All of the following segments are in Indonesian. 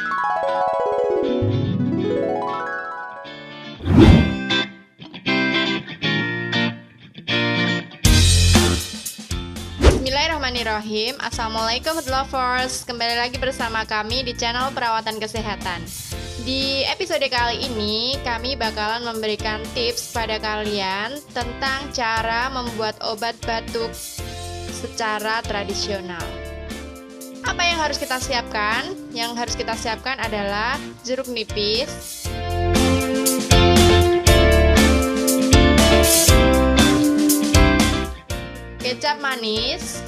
Bismillahirrahmanirrahim. Assalamualaikum food lovers. Kembali lagi bersama kami di channel perawatan kesehatan. Di episode kali ini kami bakalan memberikan tips pada kalian tentang cara membuat obat batuk secara tradisional. Apa yang harus kita siapkan? Yang harus kita siapkan adalah jeruk nipis, kecap manis,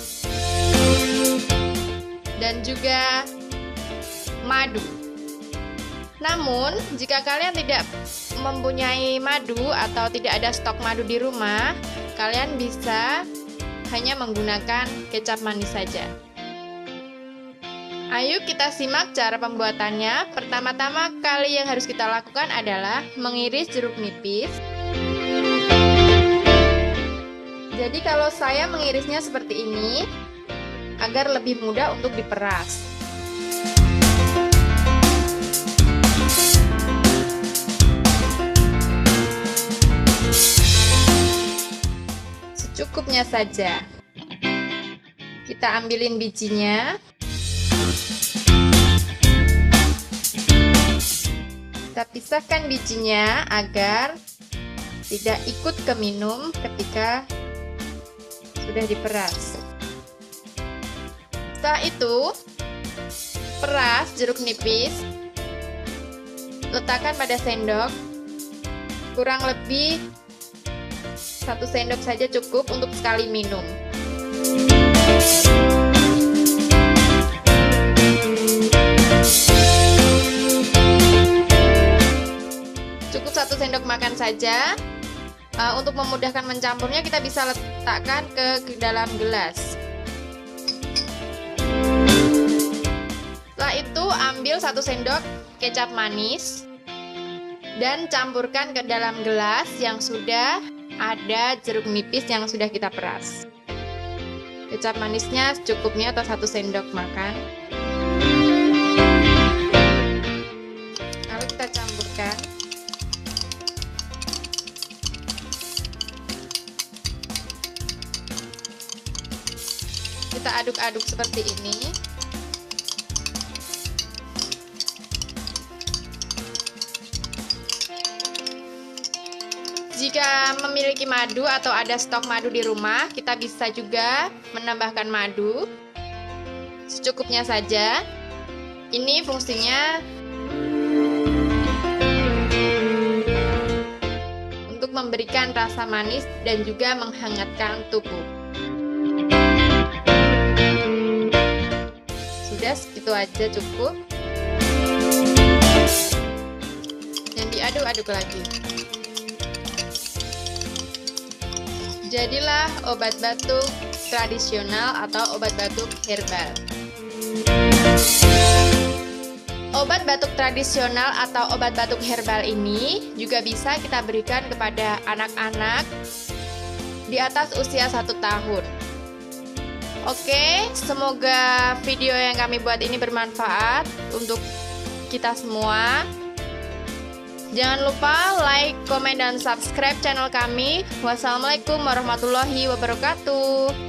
dan juga madu. Namun, jika kalian tidak mempunyai madu atau tidak ada stok madu di rumah, kalian bisa hanya menggunakan kecap manis saja. Ayo kita simak cara pembuatannya. Pertama-tama kali yang harus kita lakukan adalah mengiris jeruk nipis. Jadi kalau saya mengirisnya seperti ini agar lebih mudah untuk diperas. Secukupnya saja. Kita ambilin bijinya. Kita pisahkan bijinya agar tidak ikut ke minum ketika sudah diperas. Setelah itu, peras jeruk nipis, letakkan pada sendok, kurang lebih 1 sendok saja cukup untuk sekali minum. Cukup 1 sendok makan saja. Untuk memudahkan mencampurnya, kita bisa letakkan ke dalam gelas. Setelah itu, ambil 1 sendok kecap manis dan campurkan ke dalam gelas yang sudah ada jeruk nipis yang sudah kita peras. Kecap manisnya secukupnya atau 1 sendok makan. Lalu kita campurkan. Kita aduk-aduk seperti ini. Jika memiliki madu atau ada stok madu di rumah, kita bisa juga menambahkan madu secukupnya saja. Ini fungsinya untuk memberikan rasa manis dan juga menghangatkan tubuh. Sudah, segitu aja cukup. Dan diaduk-aduk lagi. Jadilah obat batuk tradisional atau obat batuk herbal. Obat batuk tradisional atau obat batuk herbal ini juga bisa kita berikan kepada anak-anak di atas usia 1 tahun. Oke, semoga video yang kami buat ini bermanfaat untuk kita semua. Jangan lupa like, komen, dan subscribe channel kami. Wassalamualaikum warahmatullahi wabarakatuh.